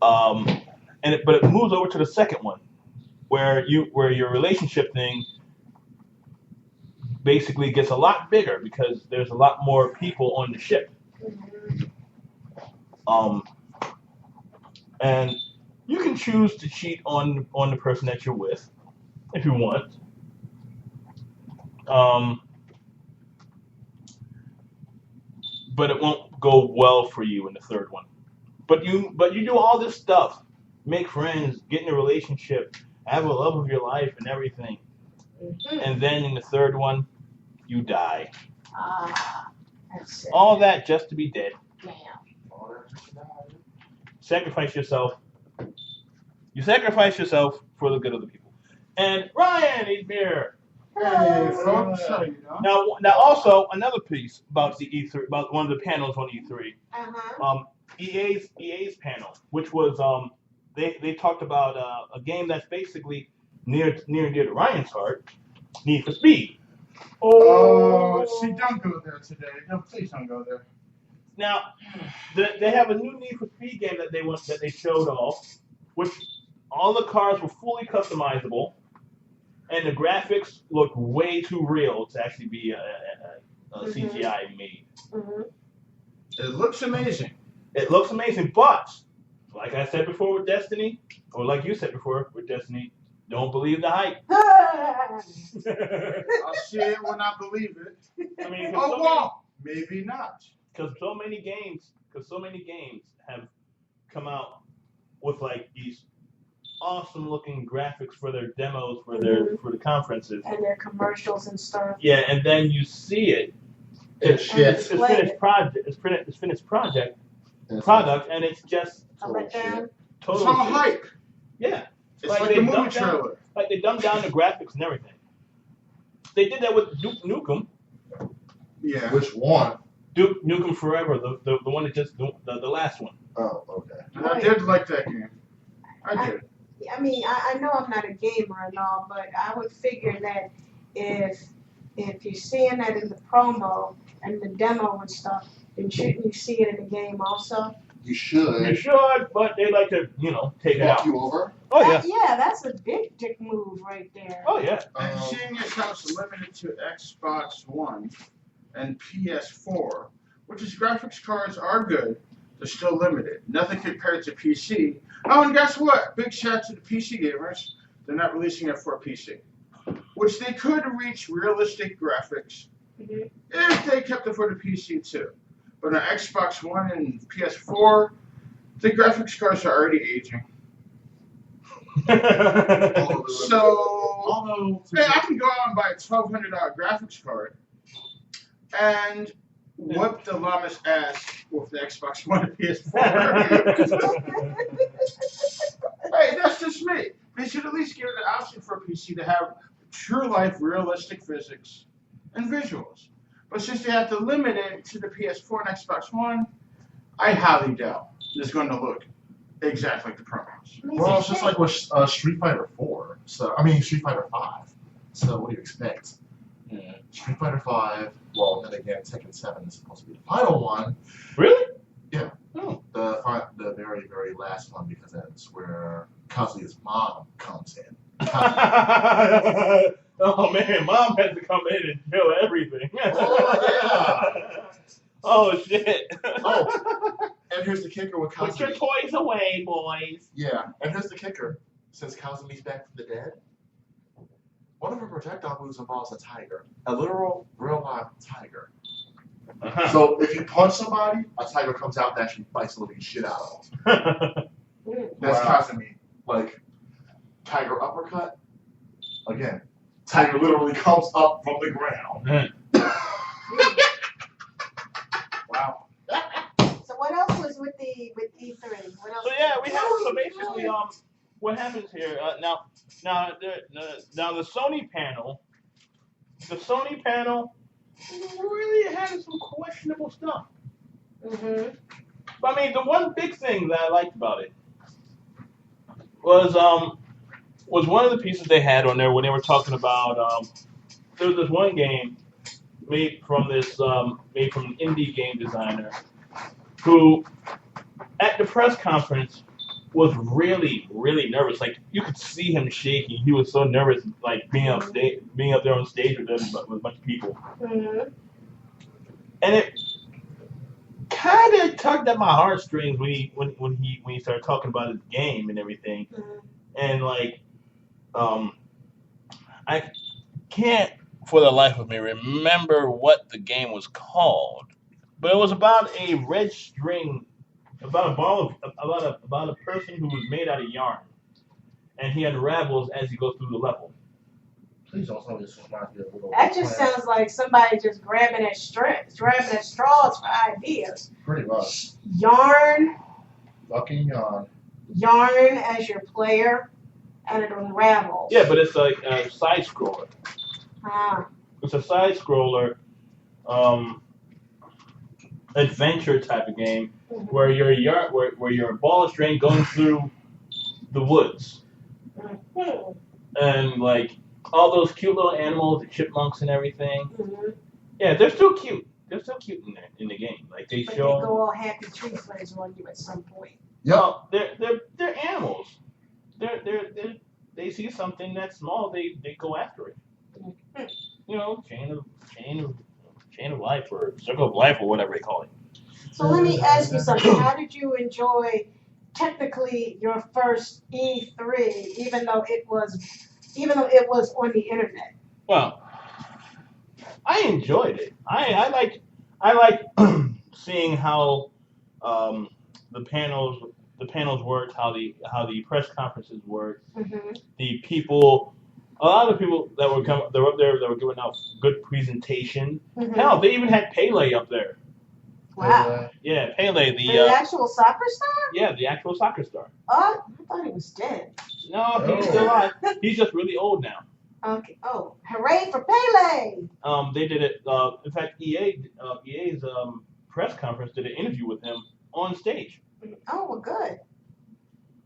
Um, but it moves over to the second one, where your relationship thing basically gets a lot bigger because there's a lot more people on the ship. Um, and you can choose to cheat on the person that you're with if you want. But it won't go well for you in the third one. But you do all this stuff, make friends, get in a relationship, have a love of your life and everything. And then in the third one, you die. That's it. All that just to be dead. Damn. Sacrifice yourself. You sacrifice yourself for the good of the people. And Ryan is here. Hey, folks. Now, also another piece about the E3, about one of the panels on E3. EA's panel, which was they talked about a game that's basically near and dear to Ryan's heart, Need for Speed. See, don't go there today. No, please don't go there. Now, they have a new Need for Speed game that they showed off, which all the cars were fully customizable, and the graphics looked way too real to actually be a CGI made. It looks amazing. It looks amazing, but like I said before with Destiny, or like you said before with Destiny, don't believe the hype. I'll see it when I believe it. I mean, maybe not. Because so many games have come out with like these awesome looking graphics for their demos for the conferences and their commercials and stuff. Yeah, and then you see it. It's finished product, and it's just total hype. Yeah, it's like a movie trailer. Like they dumbed down the graphics and everything. They did that with Duke Nukem. Yeah. Which one? Duke Nukem Forever, the one that just the last one. Oh, okay. I did like that game. I did. I mean, I know I'm not a gamer and all, but I would figure that if you're seeing that in the promo and the demo and stuff, then shouldn't you see it in the game also? You should. You should, but they like to, take it out. Walk you over? Oh, yeah. Yeah, that's a big dick move right there. Oh, yeah. And seeing as how it's limited to Xbox One and PS4, which is graphics cards are good, they're still limited. Nothing compared to PC. Oh, and guess what? Big shout out to the PC gamers. They're not releasing it for PC. Which they could reach realistic graphics if they kept it for the PC too. But on Xbox One and PS4, the graphics cards are already aging. So, I can go out and buy a $1,200 graphics card and whip the llama's ass with the Xbox One and PS4. Hey, that's just me. They should at least give it an option for a PC to have true life, realistic physics and visuals. But since they have to limit it to the PS4 and Xbox One, I highly doubt it's going to look exactly like the promos. Well, it's just like with Street Fighter 4. Street Fighter 5. So what do you expect? Street Fighter 5, well, then again, Tekken 7 is supposed to be the final one. Really? Yeah. Oh. The very, very last one, because that's where Kazuya's mom comes in. Oh, man, Mom has to come in and kill everything. Oh, yeah. Oh, shit. Oh, and here's the kicker with Kazumi. Put your toys away, boys. Yeah, and here's the kicker. Since Kazumi's back from the dead, one of her projectile moves involves a tiger. A literal, real-life tiger. So if you punch somebody, a tiger comes out and actually bites the living shit out of them. That's Kazumi. Like, tiger uppercut. Again, tiger literally comes up from the ground. Wow. So what else was with E3? What else? So yeah, we have basically what happens here now the Sony panel really had some questionable stuff. But I mean, the one big thing that I liked about it was one of the pieces they had on there when they were talking about there was this one game made from an indie game designer who at the press conference was really, really nervous. Like you could see him shaking. He was so nervous, like being up there on stage with them, with a bunch of people. Mm-hmm. And it kind of tugged at my heartstrings when he started talking about his game and everything. Mm-hmm. And like, I can't for the life of me remember what the game was called, but it was about a red string, about a ball of about a person who was made out of yarn, and he unravels as he goes through the level. Please don't tell me this reminds me of a little. That just sounds like somebody just grabbing at straws for ideas. Pretty much. Yarn Fucking as your player, and it unravels. Yeah, but it's like a side scroller. Ah. It's a side scroller, adventure type of game where you're a ball of string going through the woods, and like all those cute little animals, the chipmunks and everything. Mm-hmm. Yeah, they're still cute. They're still cute in the game. Like they But show. they go all happy tree friends on you at some point. Well, they're animals. They see something that's small, they go after it. Mm-hmm. You know, chain of life or circle of life or whatever they call it. So let me ask you something. How did you enjoy technically your first E3, even though it was on the internet? Well, I enjoyed it. I like seeing how the panels worked, how the press conferences worked. Mm-hmm. A lot of people that were up there that were giving out good presentation. Mm-hmm. Hell, they even had Pele up there. Wow. Yeah, Pele, the actual soccer star? Yeah, the actual soccer star. Oh, I thought he was dead. No, he's still alive. He's just really old now. Okay. Oh, hooray for Pele! They did it. In fact, EA's press conference did an interview with him on stage. Oh, well, good.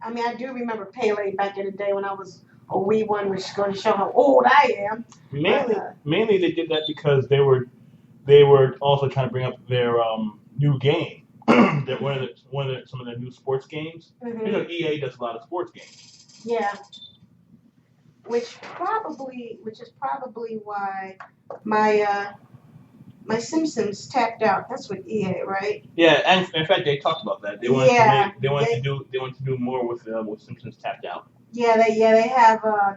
I mean, I do remember Pele back in the day when I was a wee one, which is going to show how old I am. Mainly they did that because they were also trying to bring up their new game. That some of their new sports games. Mm-hmm. You know, EA does a lot of sports games. Yeah. Which is probably why my Simpsons tapped out. That's with EA, right? Yeah, and in fact they talked about that. They wanted to do more with Simpsons tapped out. Yeah, they have a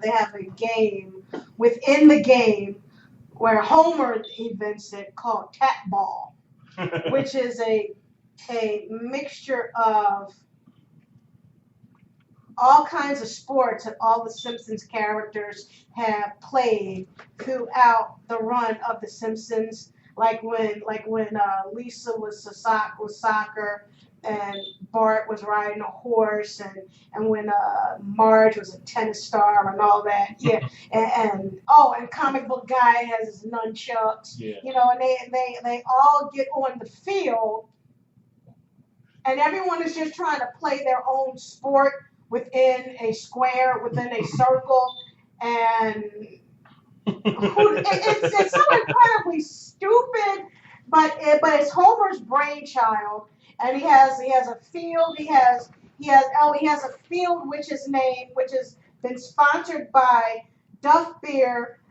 game within the game where Homer invents it called Tap Ball, which is a mixture of all kinds of sports that all the Simpsons characters have played throughout the run of the Simpsons. Like when Lisa was soccer, and Bart was riding a horse, and when Marge was a tennis star and all that. Yeah, and comic book guy has his nunchucks. Yeah. You know, and they all get on the field, and everyone is just trying to play their own sport within a square, within a circle, and it's so incredibly stupid, but it's Homer's brainchild, and he has a field. He has a field which has been sponsored by Duff Beer,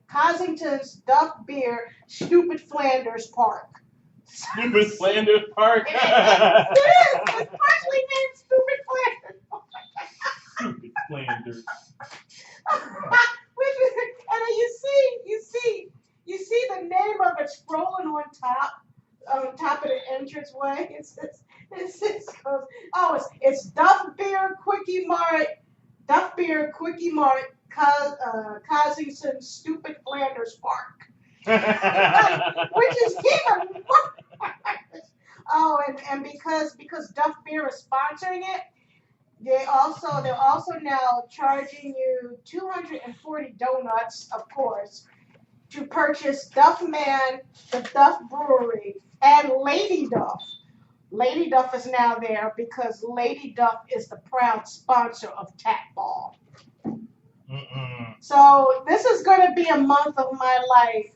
Cosington's Duff Beer, Stupid Flanders Park. Stupid Flanders Park. It is. It's partially named Stupid Flanders Park. Stupid Flanders. And you see the name of it scrolling on top of the entranceway. It's Duff Beer Quickie Mart, Cosington's Stupid Flanders Park. Which is even worse. Oh, and because Duff Beer is sponsoring it, they're also now charging you 240 donuts, of course, to purchase Duff Man, the Duff Brewery, and Lady Duff. Lady Duff is now there because Lady Duff is the proud sponsor of Tap Ball. So this is going to be a month of my life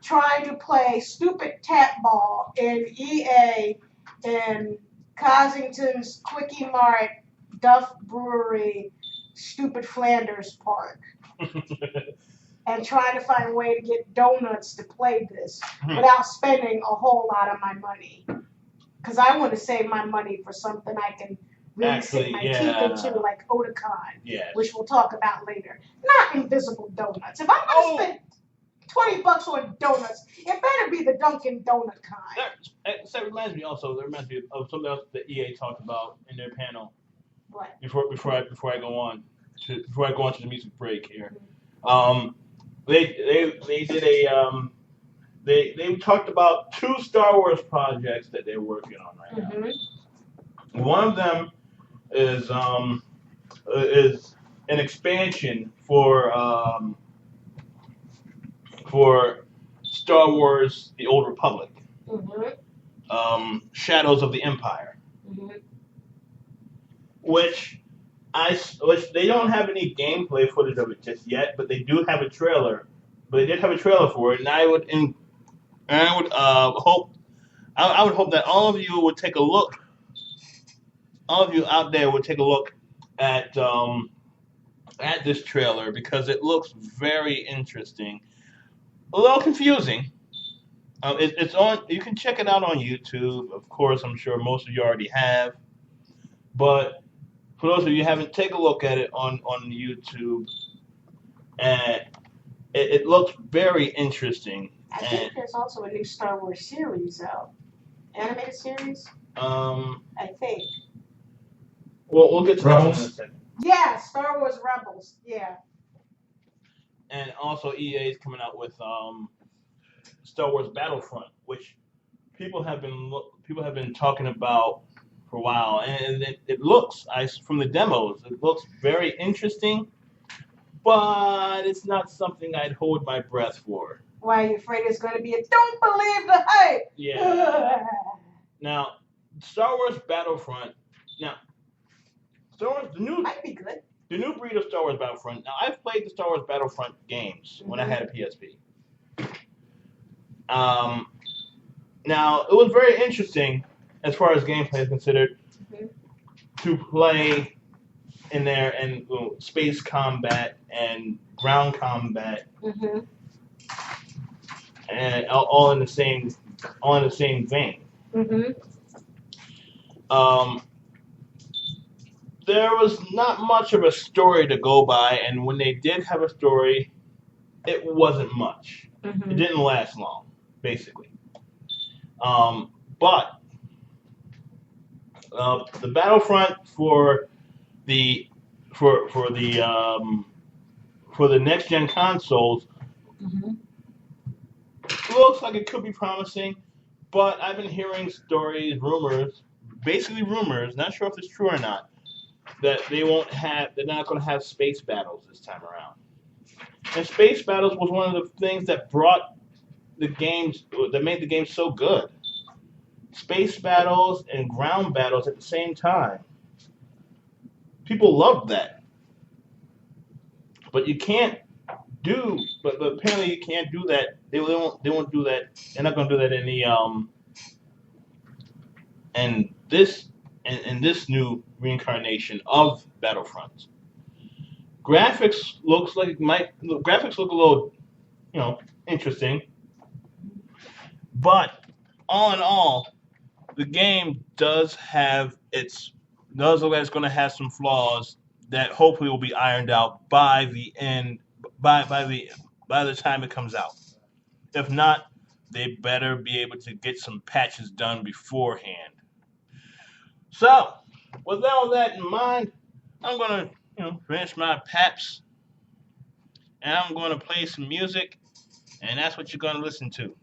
trying to play stupid tap ball in EA in Cossington's Quickie Mart, Duff Brewery, Stupid Flanders Park, and trying to find a way to get donuts to play this without spending a whole lot of my money. Because I want to save my money for something I can really sink my teeth into, like Otakon, which we'll talk about later. Not invisible donuts. If I'm going to spend $20 on donuts, it better be the Dunkin' Donut kind. That reminds me of something else that EA talked about in their panel. What? Before I go on to the music break here, they did a they talked about 2 Star Wars projects that they're working on right now. One of them is an expansion for Star Wars: The Old Republic, Shadows of the Empire, which they don't have any gameplay footage of it just yet, but they do have a trailer. But they did have a trailer for it, and I would hope that all of you would take a look. All of you out there would take a look at this trailer because it looks very interesting. A little confusing. It's on. You can check it out on YouTube. Of course, I'm sure most of you already have. But for those of you who haven't, take a look at it on YouTube. And it looks very interesting. I think there's also a new Star Wars series out. Animated series? I think. Well, we'll get to that in a second. Yeah, Star Wars Rebels. Yeah. And also EA is coming out with Star Wars Battlefront, which people have been talking about for a while, and it looks, from the demos, it looks very interesting, but it's not something I'd hold my breath for. Why, are you afraid it's going to be don't believe the hype? Yeah. Now, Star Wars Battlefront. Now, Star Wars might be good. The new breed of Star Wars Battlefront. Now, I've played the Star Wars Battlefront games when I had a PSP. Now, it was very interesting, as far as gameplay is considered, to play in there and space combat and ground combat, and all in the same vein. There was not much of a story to go by, and when they did have a story, it wasn't much. It didn't last long, basically. But the Battlefront for the next gen consoles looks like it could be promising. But I've been hearing stories, rumors, not sure if it's true or not, that they're not going to have space battles this time around. And space battles was one of the things that made the game so good. Space battles and ground battles at the same time. People loved that. But you can't but apparently you can't do that. They won't do that. They're not going to do that in this new reincarnation of Battlefront. Graphics look a little, interesting. But all in all, the game does look like it's going to have some flaws that hopefully will be ironed out by the end, by the time it comes out. If not, they better be able to get some patches done beforehand. So, with all that in mind, I'm going to finish my paps, and I'm going to play some music, and that's what you're going to listen to.